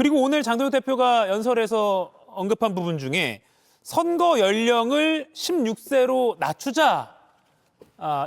그리고 오늘 장동혁 대표가 연설에서 언급한 부분 중에 선거 연령을 16세로 낮추자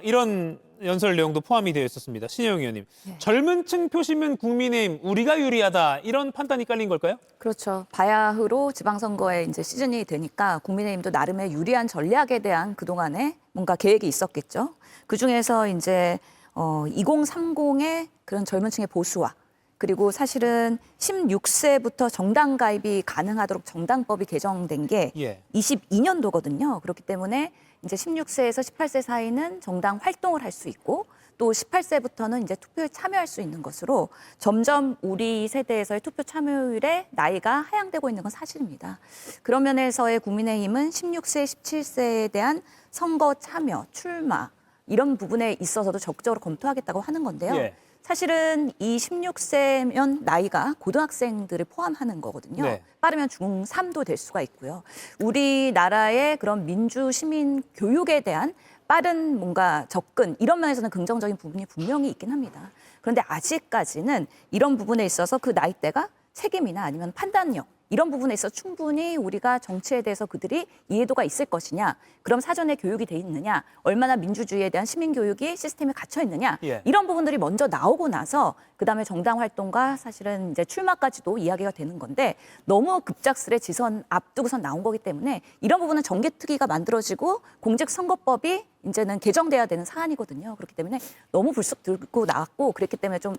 이런 연설 내용도 포함이 되어 있었습니다. 신혜영 의원님. 네. 젊은 층 표심은 국민의힘 우리가 유리하다 이런 판단이 깔린 걸까요? 그렇죠. 바야흐로 지방선거에 이제 시즌이 되니까 국민의힘도 나름의 유리한 전략에 대한 그동안에 뭔가 계획이 있었겠죠. 그중에서 이제 2030의 그런 젊은 층의 보수화 그리고 사실은 16세부터 정당 가입이 가능하도록 정당법이 개정된 게 22년도거든요. 그렇기 때문에 이제 16세에서 18세 사이는 정당 활동을 할 수 있고 또 18세부터는 이제 투표에 참여할 수 있는 것으로 점점 우리 세대에서의 투표 참여율의 나이가 하향되고 있는 건 사실입니다. 그런 면에서의 국민의힘은 16세, 17세에 대한 선거 참여, 출마 이런 부분에 있어서도 적극적으로 검토하겠다고 하는 건데요. 예. 사실은 이 16세면 나이가 고등학생들을 포함하는 거거든요. 네. 빠르면 중3도 될 수가 있고요. 우리나라의 그런 민주 시민 교육에 대한 빠른 뭔가 접근 이런 면에서는 긍정적인 부분이 분명히 있긴 합니다. 그런데 아직까지는 이런 부분에 있어서 그 나이대가 책임이나 아니면 판단력 이런 부분에 있어서 충분히 우리가 정치에 대해서 그들이 이해도가 있을 것이냐, 그럼 사전에 교육이 돼 있느냐, 얼마나 민주주의에 대한 시민교육이 시스템에 갇혀 있느냐, 이런 부분들이 먼저 나오고 나서 그다음에 정당 활동과 사실은 이제 출마까지도 이야기가 되는 건데 너무 급작스레 지선 앞두고선 나온 거기 때문에 이런 부분은 정개특위가 만들어지고 공직선거법이 이제는 개정돼야 되는 사안이거든요. 그렇기 때문에 너무 불쑥 들고 나왔고 그랬기 때문에 좀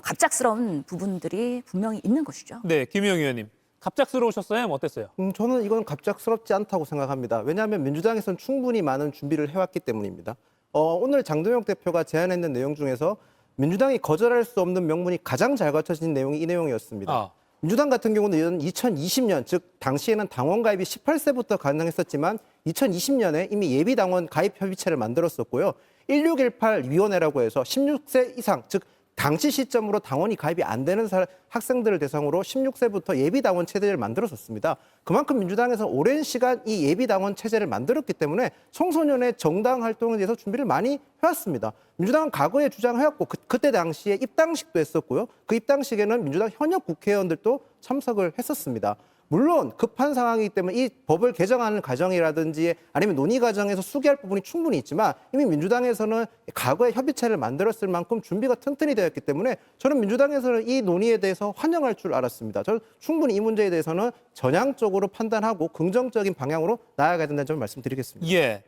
갑작스러운 부분들이 분명히 있는 것이죠. 네, 김영 의원님. 갑작스러우셨어요? 어땠어요? 저는 이건 갑작스럽지 않다고 생각합니다. 왜냐하면 민주당에서는 충분히 많은 준비를 해왔기 때문입니다. 오늘 장동혁 대표가 제안했는 내용 중에서 민주당이 거절할 수 없는 명분이 가장 잘 갖춰진 내용이 이 내용이었습니다. 민주당 같은 경우는 2020년, 즉 당시에는 당원 가입이 18세부터 가능했었지만 2020년에 이미 예비당원 가입 협의체를 만들었었고요. 1618위원회라고 해서 16세 이상, 즉 당시 시점으로 당원이 가입이 안 되는 학생들을 대상으로 16세부터 예비당원 체제를 만들었었습니다. 그만큼 민주당에서 오랜 시간 이 예비당원 체제를 만들었기 때문에 청소년의 정당 활동에 대해서 준비를 많이 해왔습니다. 민주당은 과거에 주장해왔고 그때 당시에 입당식도 했었고요. 그 입당식에는 민주당 현역 국회의원들도 참석을 했었습니다. 물론 급한 상황이기 때문에 이 법을 개정하는 과정이라든지 아니면 논의 과정에서 수기할 부분이 충분히 있지만 이미 민주당에서는 과거에 협의체를 만들었을 만큼 준비가 튼튼히 되었기 때문에 저는 민주당에서는 이 논의에 대해서 환영할 줄 알았습니다. 저는 충분히 이 문제에 대해서는 전향적으로 판단하고 긍정적인 방향으로 나아가야 된다는 점을 말씀드리겠습니다. 예.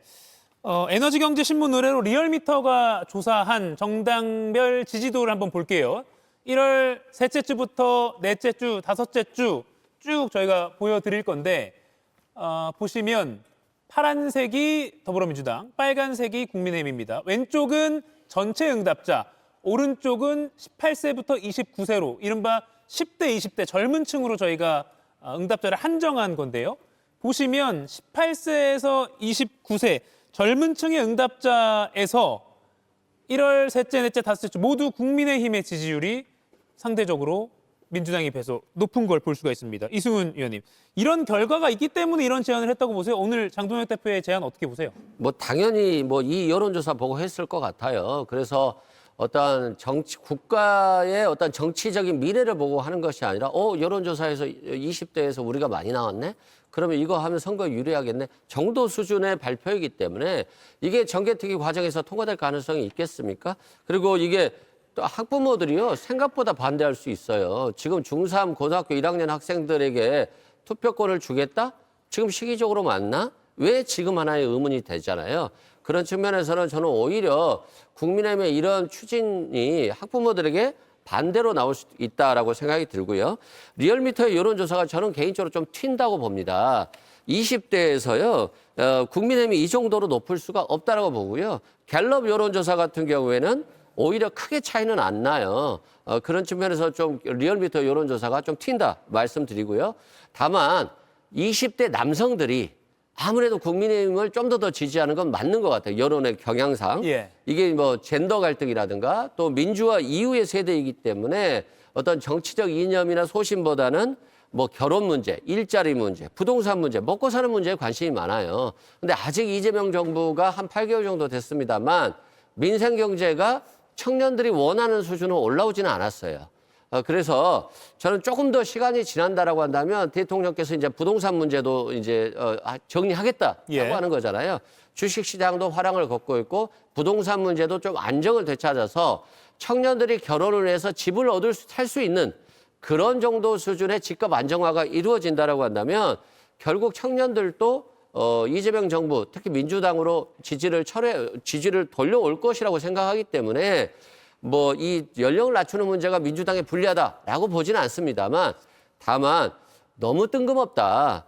에너지경제신문 의뢰로 리얼미터가 조사한 정당별 지지도를 한번 볼게요. 1월 셋째 주부터 넷째 주, 다섯째 주 쭉 저희가 보여드릴 건데 보시면 파란색이 더불어민주당, 빨간색이 국민의힘입니다. 왼쪽은 전체 응답자, 오른쪽은 18세부터 29세로 이른바 10대, 20대 젊은 층으로 저희가 응답자를 한정한 건데요. 보시면 18세에서 29세 젊은 층의 응답자에서 1월 셋째, 넷째, 다섯째 주 모두 국민의힘의 지지율이 상대적으로 민주당이 배서 높은 걸 볼 수가 있습니다. 이승훈 의원님, 이런 결과가 있기 때문에 이런 제안을 했다고 보세요? 오늘 장동혁 대표의 제안 어떻게 보세요? 당연히 이 여론조사 보고 했을 것 같아요. 그래서 어떤 국가의 어떤 정치적인 미래를 보고 하는 것이 아니라 여론조사에서 20대에서 우리가 많이 나왔네? 그러면 이거 하면 선거 유리하겠네? 정도 수준의 발표이기 때문에 이게 정개특위 과정에서 통과될 가능성이 있겠습니까? 그리고 이게 또 학부모들이요 생각보다 반대할 수 있어요. 지금 중3 고등학교 1학년 학생들에게 투표권을 주겠다? 지금 시기적으로 맞나? 왜 지금 하나의 의문이 되잖아요. 그런 측면에서는 저는 오히려 국민의힘의 이런 추진이 학부모들에게 반대로 나올 수 있다라고 생각이 들고요. 리얼미터의 여론조사가 저는 개인적으로 좀 튄다고 봅니다. 20대에서요 국민의힘이 이 정도로 높을 수가 없다라고 보고요. 갤럽 여론조사 같은 경우에는 오히려 크게 차이는 안 나요. 그런 측면에서 좀 리얼미터 여론조사가 좀 튄다 말씀드리고요. 다만 20대 남성들이 아무래도 국민의힘을 좀 더 지지하는 건 맞는 것 같아요. 여론의 경향상. 이게 젠더 갈등이라든가 또 민주화 이후의 세대이기 때문에 어떤 정치적 이념이나 소신보다는 결혼 문제, 일자리 문제, 부동산 문제, 먹고 사는 문제에 관심이 많아요. 근데 아직 이재명 정부가 한 8개월 정도 됐습니다만 민생 경제가 청년들이 원하는 수준으로 올라오지는 않았어요. 그래서 저는 조금 더 시간이 지난다라고 한다면 대통령께서 이제 부동산 문제도 이제 정리하겠다라고 예. 하는 거잖아요. 주식 시장도 화랑을 걷고 있고 부동산 문제도 좀 안정을 되찾아서 청년들이 결혼을 해서 집을 살 수 있는 그런 정도 수준의 집값 안정화가 이루어진다라고 한다면 결국 청년들도 이재명 정부, 특히 민주당으로 지지를 돌려올 것이라고 생각하기 때문에 뭐 이 연령을 낮추는 문제가 민주당에 불리하다라고 보지는 않습니다만 다만 너무 뜬금없다.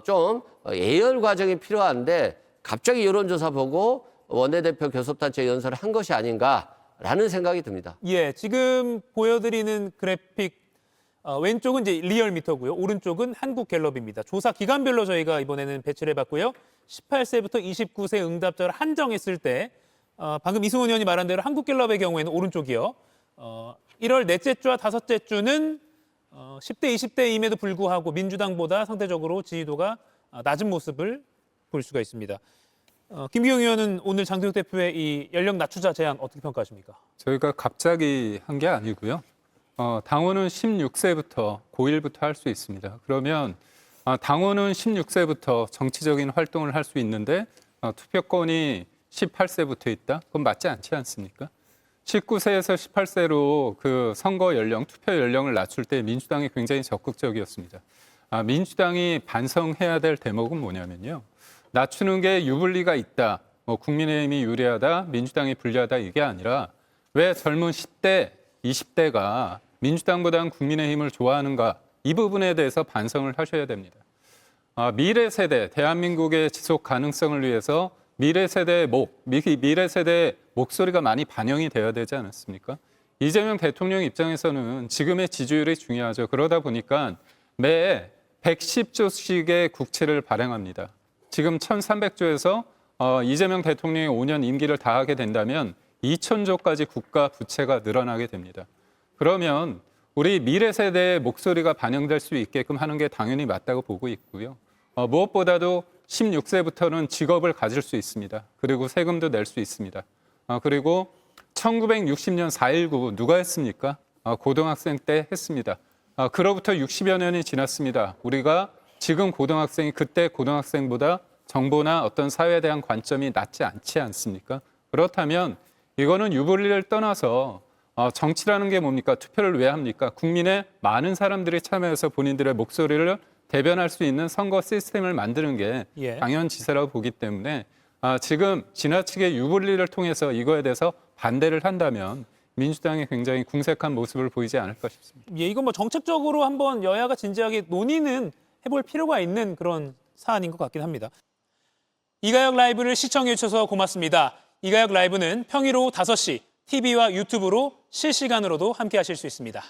좀 예열 과정이 필요한데 갑자기 여론조사 보고 원내대표 교섭단체 연설을 한 것이 아닌가라는 생각이 듭니다. 예, 지금 보여드리는 그래픽 왼쪽은 이제 리얼미터고요. 오른쪽은 한국갤럽입니다. 조사 기간별로 저희가 이번에는 배치를 해봤고요. 18세부터 29세 응답자를 한정했을 때 방금 이승훈 의원이 말한 대로 한국갤럽의 경우에는 오른쪽이요. 1월 넷째 주와 다섯째 주는 10대, 20대임에도 불구하고 민주당보다 상대적으로 지지도가 낮은 모습을 볼 수가 있습니다. 김기용 의원은 오늘 장동혁 대표의 이 연령 낮추자 제안 어떻게 평가하십니까? 저희가 갑자기 한 게 아니고요. 당원은 16세부터 고1부터 할 수 있습니다. 그러면 당원은 16세부터 정치적인 활동을 할 수 있는데 투표권이 18세부터 있다? 그건 맞지 않지 않습니까? 19세에서 18세로 그 선거 연령, 투표 연령을 낮출 때 민주당이 굉장히 적극적이었습니다. 민주당이 반성해야 될 대목은 뭐냐면요. 낮추는 게 유불리가 있다, 뭐 국민의힘이 유리하다, 민주당이 불리하다 이게 아니라 왜 젊은 10대, 20대가 민주당보다는 국민의힘을 좋아하는가 이 부분에 대해서 반성을 하셔야 됩니다. 미래 세대, 대한민국의 지속 가능성을 위해서 미래 세대의 목소리가 많이 반영이 되어야 되지 않았습니까? 이재명 대통령 입장에서는 지금의 지지율이 중요하죠. 그러다 보니까 매 110조씩의 국채를 발행합니다. 지금 1,300조에서 이재명 대통령이 5년 임기를 다하게 된다면 2,000조까지 국가 부채가 늘어나게 됩니다. 그러면 우리 미래 세대의 목소리가 반영될 수 있게끔 하는 게 당연히 맞다고 보고 있고요. 무엇보다도 16세부터는 직업을 가질 수 있습니다. 그리고 세금도 낼 수 있습니다. 그리고 1960년 4.19 누가 했습니까? 고등학생 때 했습니다. 그로부터 60여 년이 지났습니다. 우리가 지금 고등학생이 그때 고등학생보다 정보나 어떤 사회에 대한 관점이 낮지 않지 않습니까? 그렇다면 이거는 유불리를 떠나서 정치라는 게 뭡니까? 투표를 왜 합니까? 국민의 많은 사람들이 참여해서 본인들의 목소리를 대변할 수 있는 선거 시스템을 만드는 게 예. 당연지사라고 보기 때문에 지금 지나치게 유불리를 통해서 이거에 대해서 반대를 한다면 민주당이 굉장히 궁색한 모습을 보이지 않을까 싶습니다. 예, 이건 뭐 정책적으로 한번 여야가 진지하게 논의는 해볼 필요가 있는 그런 사안인 것 같긴 합니다. 이가혁 라이브를 시청해 주셔서 고맙습니다. 이가혁 라이브는 평일 오후 5시 TV와 유튜브로 실시간으로도 함께 하실 수 있습니다.